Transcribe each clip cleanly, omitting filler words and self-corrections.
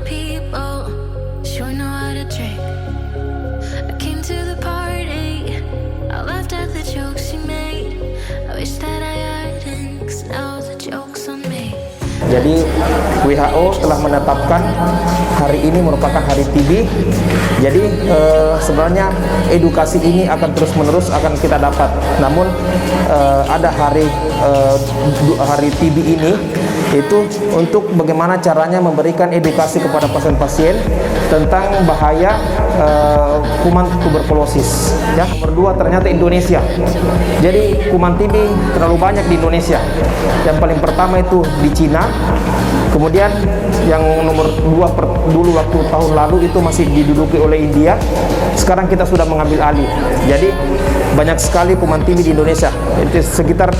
people, sure know how to drink. I came to the party, I laughed at the jokes she made. I wish that I hadn't, 'cause now the joke's on me. Jadi WHO telah menetapkan hari ini merupakan hari TB. Jadi sebenarnya edukasi ini akan terus-menerus akan kita dapat. Namun ada hari TB ini itu untuk bagaimana caranya memberikan edukasi kepada pasien-pasien tentang bahaya kuman tuberkulosis. Ya, nomor 2 ternyata Indonesia. Jadi kuman TB terlalu banyak di Indonesia. Yang paling pertama itu di Cina. Kemudian yang nomor 2 dulu waktu tahun lalu itu masih diduduki oleh India. Sekarang kita sudah mengambil alih. Jadi banyak sekali kuman TB di Indonesia. Itu sekitar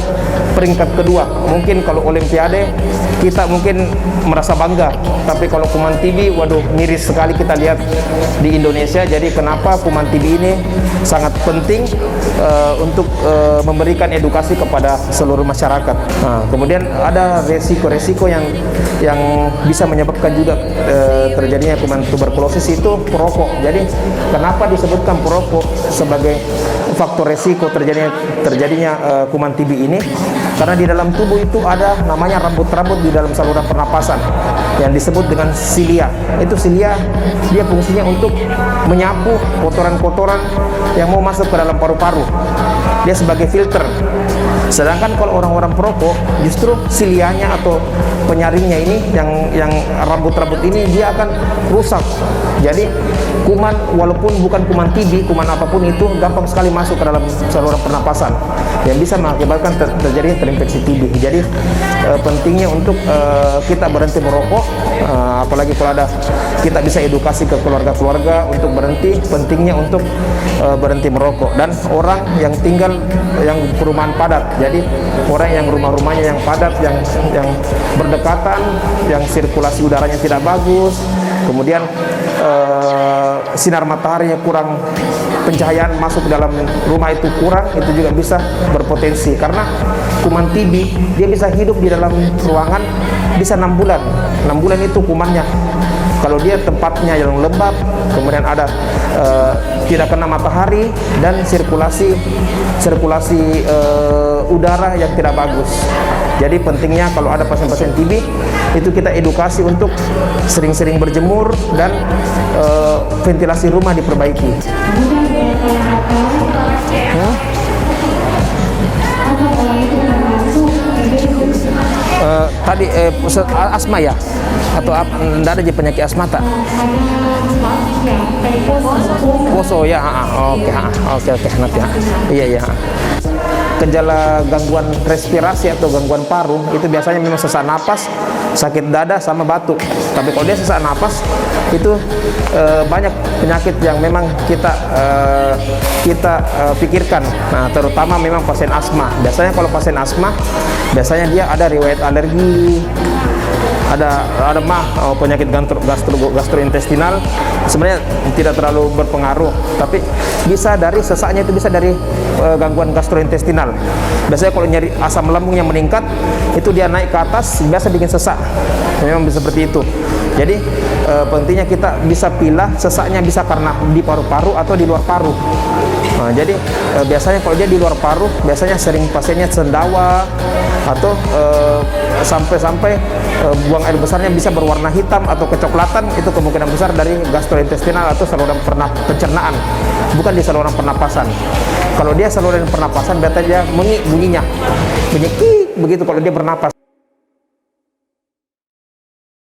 peringkat kedua. Mungkin kalau Olimpiade kita mungkin merasa bangga, tapi kalau kuman TB, waduh, miris sekali kita lihat di Indonesia. Jadi kenapa kuman TB ini sangat penting untuk memberikan edukasi kepada seluruh masyarakat. Nah, kemudian ada resiko-resiko yang bisa menyebabkan juga terjadinya kuman tuberkulosis itu perokok. Jadi kenapa disebutkan perokok sebagai faktor resiko terjadinya kuman TB ini? Karena di dalam tubuh itu ada namanya rambut-rambut di dalam saluran pernapasan yang disebut dengan silia. Itu silia, dia fungsinya untuk menyapu kotoran-kotoran yang mau masuk ke dalam paru-paru. Dia sebagai filter. Sedangkan kalau orang-orang perokok, justru silianya atau penyaringnya ini yang rambut-rambut ini dia akan rusak. Jadi kuman, walaupun bukan kuman TB, kuman apapun itu gampang sekali masuk ke dalam saluran pernapasan yang bisa mengakibatkan terjadinya terinfeksi TB. Jadi pentingnya untuk kita berhenti merokok, apalagi kalau ada kita bisa edukasi ke keluarga-keluarga untuk berhenti. Pentingnya untuk berhenti merokok. Dan orang yang tinggal yang perumahan padat, jadi orang yang rumah-rumahnya yang padat, yang berdekatan, yang sirkulasi udaranya tidak bagus, kemudian sinar mataharinya kurang, pencahayaan masuk ke dalam rumah itu kurang, itu juga bisa berpotensi. Karena kuman TB dia bisa hidup di dalam ruangan bisa 6 bulan. 6 bulan itu kumannya. Kalau dia tempatnya yang lembab, kemudian ada tidak kena matahari dan sirkulasi udara yang tidak bagus. Jadi pentingnya kalau ada pasien-pasien TB itu kita edukasi untuk sering-sering berjemur dan ventilasi rumah diperbaiki. Tadi asma ya? Atau tidak ada penyakit asma tak? Poso ya, oke nanti ya. Iya. Gejala gangguan respirasi atau gangguan paru itu biasanya memang sesak napas, sakit dada sama batuk. Tapi kalau dia sesak napas itu banyak penyakit yang memang kita pikirkan. Nah, terutama memang pasien asma. Biasanya kalau pasien asma biasanya dia ada riwayat alergi, ada penyakit gastrointestinal. Sebenarnya tidak terlalu berpengaruh, tapi bisa dari sesaknya itu bisa dari gangguan gastrointestinal. Biasanya kalau nyeri asam lambung yang meningkat itu dia naik ke atas biasa bikin sesak. Memang bisa seperti itu. Jadi pentingnya kita bisa pilah sesaknya bisa karena di paru-paru atau di luar paru. Nah, jadi biasanya kalau dia di luar paru biasanya sering pasiennya sendawa atau sampai buang air besarnya bisa berwarna hitam atau kecoklatan. Itu kemungkinan besar dari gastrointestinal atau saluran pencernaan, bukan di saluran pernapasan. Kalau dia saluran pernapasan berarti dia bunyinya bunyi begitu kalau dia bernapas.